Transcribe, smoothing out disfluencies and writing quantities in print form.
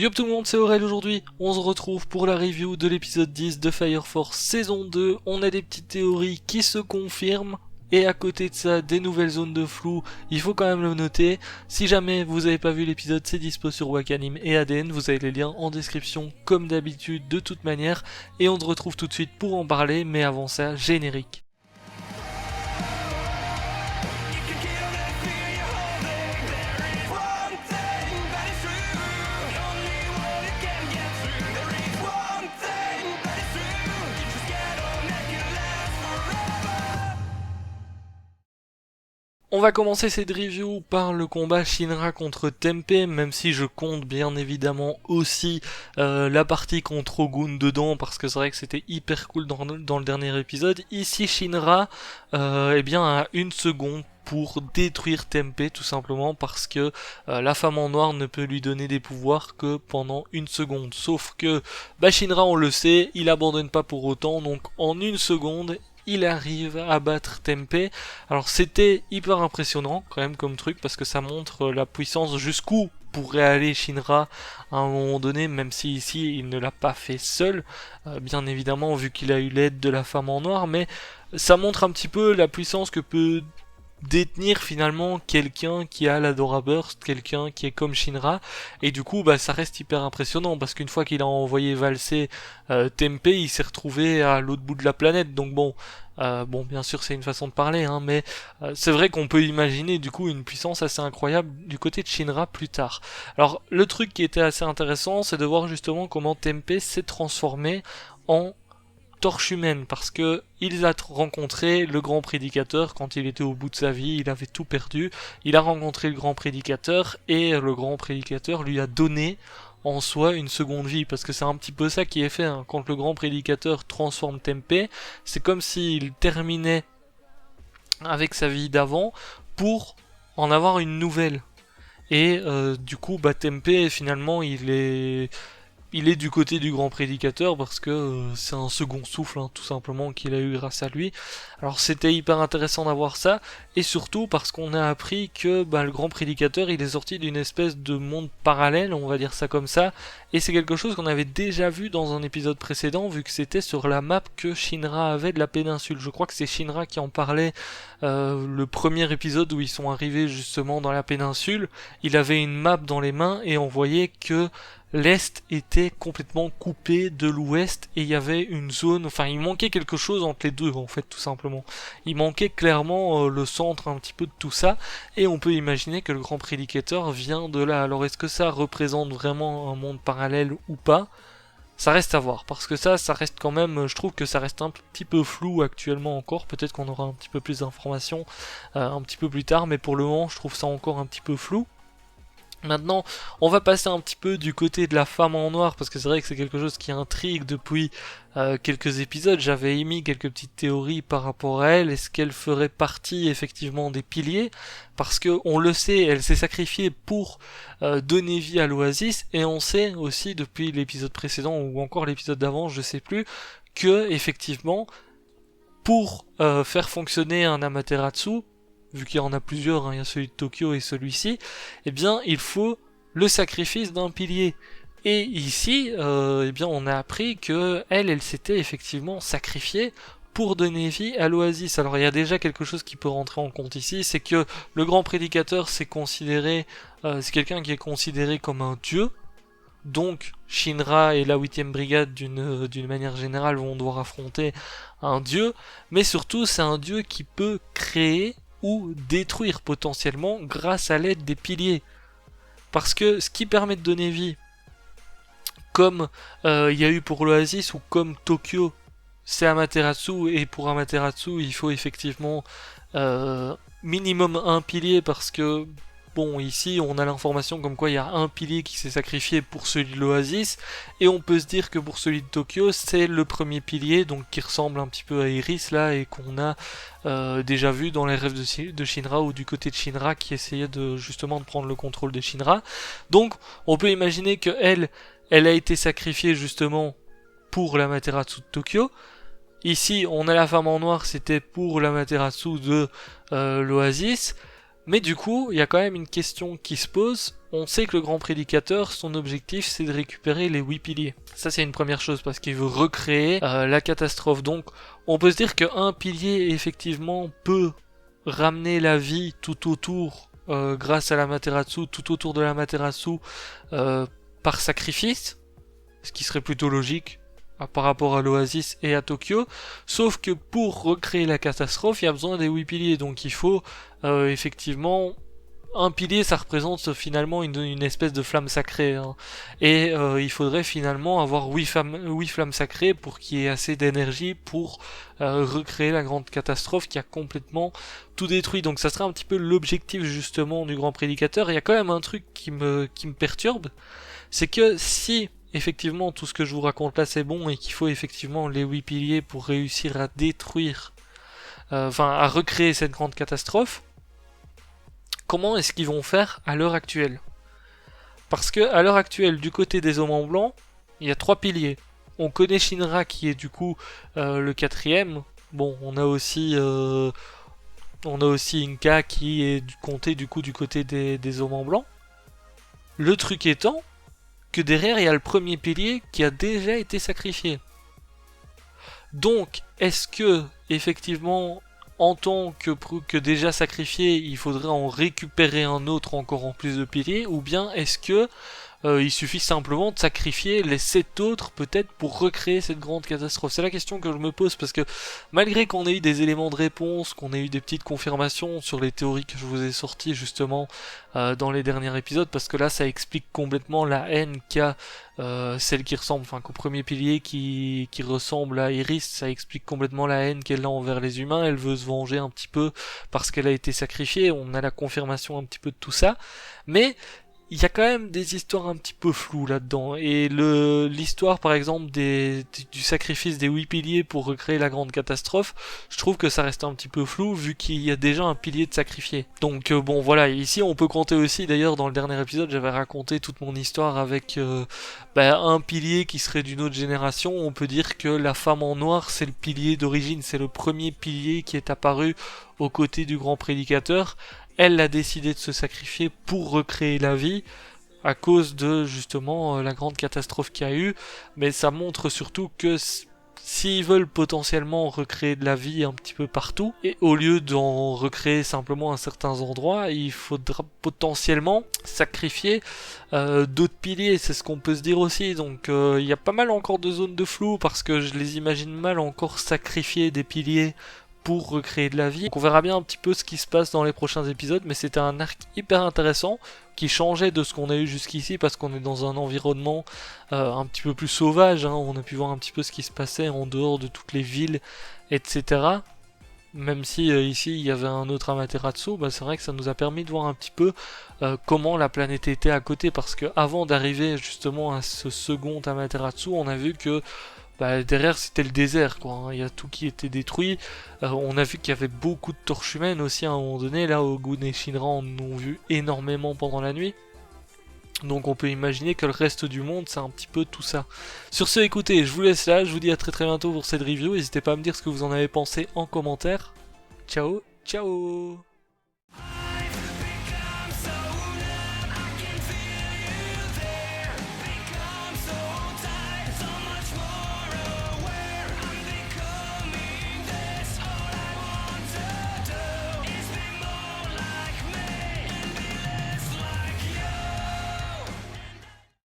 Yop tout le monde, c'est Aurel aujourd'hui. On se retrouve pour la review de l'épisode 10 de Fire Force saison 2. On a des petites théories qui se confirment. Et à côté de ça, des nouvelles zones de flou, il faut quand même le noter. Si jamais vous n'avez pas vu l'épisode, c'est dispo sur Wakanim et ADN. Vous avez les liens en description comme d'habitude de toute manière. Et on se retrouve tout de suite pour en parler, mais avant ça, générique. On va commencer cette review par le combat Shinra contre Tempe, même si je compte bien évidemment aussi la partie contre Ogun dedans, parce que c'est vrai que c'était hyper cool dans le dernier épisode. Ici Shinra eh bien, a une seconde pour détruire Tempe, tout simplement parce que la femme en noir ne peut lui donner des pouvoirs que pendant une seconde. Sauf que Shinra, on le sait, il abandonne pas pour autant, donc en une seconde, il arrive à battre Tempe. Alors c'était hyper impressionnant quand même comme truc, parce que ça montre la puissance jusqu'où pourrait aller Shinra à un moment donné, même si ici il ne l'a pas fait seul, bien évidemment vu qu'il a eu l'aide de la femme en noir, mais ça montre un petit peu la puissance que peut détenir finalement quelqu'un qui a la Dora Burst, quelqu'un qui est comme Shinra, et du coup ça reste hyper impressionnant, parce qu'une fois qu'il a envoyé valser Tempe, il s'est retrouvé à l'autre bout de la planète. Donc bon, bien sûr c'est une façon de parler, hein, mais c'est vrai qu'on peut imaginer du coup une puissance assez incroyable du côté de Shinra plus tard. Alors le truc qui était assez intéressant, c'est de voir justement comment Tempe s'est transformé en torche humaine, parce que il a rencontré le grand prédicateur quand il était au bout de sa vie, il avait tout perdu, il a rencontré le grand prédicateur, et le grand prédicateur lui a donné en soi une seconde vie, parce que c'est un petit peu ça qui est fait, hein. Quand le grand prédicateur transforme Tempe, c'est comme s'il terminait avec sa vie d'avant pour en avoir une nouvelle. Et du coup, Tempe, finalement, il est du côté du grand prédicateur, parce que c'est un second souffle, hein, tout simplement, qu'il a eu grâce à lui. Alors c'était hyper intéressant d'avoir ça, et surtout parce qu'on a appris que le grand prédicateur, il est sorti d'une espèce de monde parallèle, on va dire ça comme ça, et c'est quelque chose qu'on avait déjà vu dans un épisode précédent, vu que c'était sur la map que Shinra avait de la péninsule. Je crois que c'est Shinra qui en parlait le premier épisode où ils sont arrivés justement dans la péninsule. Il avait une map dans les mains, et on voyait que l'Est était complètement coupé de l'Ouest, et il y avait une zone, enfin il manquait quelque chose entre les deux en fait, tout simplement. Il manquait clairement le centre un petit peu de tout ça, et on peut imaginer que le grand prédicateur vient de là. Alors est-ce que ça représente vraiment un monde parallèle ou pas? Ça reste à voir, parce que ça reste quand même, je trouve que ça reste un petit peu flou actuellement encore. Peut-être qu'on aura un petit peu plus d'informations un petit peu plus tard, mais pour le moment je trouve ça encore un petit peu flou. Maintenant, on va passer un petit peu du côté de la femme en noir, parce que c'est vrai que c'est quelque chose qui intrigue depuis quelques épisodes. J'avais émis quelques petites théories par rapport à elle. Est-ce qu'elle ferait partie effectivement des piliers? Parce que on le sait, elle s'est sacrifiée pour donner vie à l'Oasis, et on sait aussi depuis l'épisode précédent, ou encore l'épisode d'avant, je sais plus, que effectivement, pour faire fonctionner un Amaterasu, vu qu'il y en a plusieurs, hein, il y a celui de Tokyo et celui-ci, eh bien il faut le sacrifice d'un pilier. Et ici, eh bien on a appris que elle s'était effectivement sacrifiée pour donner vie à l'Oasis. Alors il y a déjà quelque chose qui peut rentrer en compte ici, c'est que le grand prédicateur c'est quelqu'un qui est considéré comme un dieu. Donc Shinra et la 8ème brigade d'une manière générale vont devoir affronter un dieu, mais surtout c'est un dieu qui peut créer ou détruire potentiellement grâce à l'aide des piliers. Parce que ce qui permet de donner vie, comme il y a eu pour l'Oasis ou comme Tokyo, c'est Amaterasu, et pour Amaterasu il faut effectivement minimum un pilier, parce que bon, ici on a l'information comme quoi il y a un pilier qui s'est sacrifié pour celui de l'Oasis, et on peut se dire que pour celui de Tokyo c'est le premier pilier, donc qui ressemble un petit peu à Iris là, et qu'on a déjà vu dans les rêves de Shinra, ou du côté de Shinra qui essayait justement de prendre le contrôle de Shinra. Donc on peut imaginer que elle a été sacrifiée justement pour l'Amaterasu de Tokyo. Ici on a la femme en noir, c'était pour l'Amaterasu de l'Oasis. Mais du coup, il y a quand même une question qui se pose. On sait que le grand prédicateur, son objectif, c'est de récupérer les 8 piliers. Ça, c'est une première chose, parce qu'il veut recréer la catastrophe. Donc, on peut se dire qu'un pilier, effectivement, peut ramener la vie tout autour, grâce à l'Amaterasu, tout autour de l'Amaterasu, par sacrifice, ce qui serait plutôt logique par rapport à l'Oasis et à Tokyo, sauf que pour recréer la catastrophe, il y a besoin des 8 piliers, donc il faut effectivement... Un pilier, ça représente finalement une espèce de flamme sacrée, hein. Et il faudrait finalement avoir 8 flammes sacrées pour qu'il y ait assez d'énergie pour recréer la grande catastrophe qui a complètement tout détruit. Donc ça serait un petit peu l'objectif justement du grand prédicateur. Il y a quand même un truc qui me perturbe, c'est que si effectivement tout ce que je vous raconte là c'est bon et qu'il faut effectivement les 8 piliers pour réussir à détruire, à recréer cette grande catastrophe, comment est-ce qu'ils vont faire à l'heure actuelle? Parce que à l'heure actuelle, du côté des hommes en blanc, il y a 3 piliers. On connaît Shinra qui est du coup le 4ème. Bon, on a aussi Inka qui est compté du coup du côté des hommes en blanc. Le truc étant que derrière il y a le premier pilier qui a déjà été sacrifié. Donc, est-ce que effectivement en tant que déjà sacrifié, il faudrait en récupérer un autre encore en plus de piliers, ou bien est-ce que il suffit simplement de sacrifier les 7 autres peut-être pour recréer cette grande catastrophe? C'est la question que je me pose, parce que malgré qu'on ait eu des éléments de réponse, qu'on ait eu des petites confirmations sur les théories que je vous ai sorties justement dans les derniers épisodes, parce que là ça explique complètement la haine qu'a celle qui ressemble, qu'au premier pilier qui ressemble à Iris, ça explique complètement la haine qu'elle a envers les humains. Elle veut se venger un petit peu parce qu'elle a été sacrifiée, on a la confirmation un petit peu de tout ça, mais il y a quand même des histoires un petit peu floues là-dedans, et l'histoire par exemple du sacrifice des 8 piliers pour recréer la grande catastrophe, je trouve que ça reste un petit peu flou vu qu'il y a déjà un pilier de sacrifié. Donc bon voilà, ici on peut compter aussi, d'ailleurs dans le dernier épisode j'avais raconté toute mon histoire avec un pilier qui serait d'une autre génération. On peut dire que la femme en noir c'est le pilier d'origine, c'est le premier pilier qui est apparu aux côtés du grand prédicateur. Elle a décidé de se sacrifier pour recréer la vie à cause de justement la grande catastrophe qu'il y a eu, mais ça montre surtout que s'ils veulent potentiellement recréer de la vie un petit peu partout, et au lieu d'en recréer simplement à certains endroits, il faudra potentiellement sacrifier d'autres piliers, c'est ce qu'on peut se dire aussi. Donc il y a pas mal encore de zones de flou, parce que je les imagine mal encore sacrifier des piliers pour recréer de la vie. Donc on verra bien un petit peu ce qui se passe dans les prochains épisodes, mais c'était un arc hyper intéressant qui changeait de ce qu'on a eu jusqu'ici, parce qu'on est dans un environnement un petit peu plus sauvage, hein. On a pu voir un petit peu ce qui se passait en dehors de toutes les villes, etc. Même si ici il y avait un autre Amaterasu, c'est vrai que ça nous a permis de voir un petit peu comment la planète était à côté, parce que avant d'arriver justement à ce second Amaterasu, on a vu que derrière c'était le désert, quoi, hein. Il y a tout qui était détruit. On a vu qu'il y avait beaucoup de torches humaines aussi à un moment donné. Là, Ogun et Shinra en ont vu énormément pendant la nuit. Donc on peut imaginer que le reste du monde c'est un petit peu tout ça. Sur ce, écoutez, je vous laisse là, je vous dis à très bientôt pour cette review. N'hésitez pas à me dire ce que vous en avez pensé en commentaire. Ciao, ciao.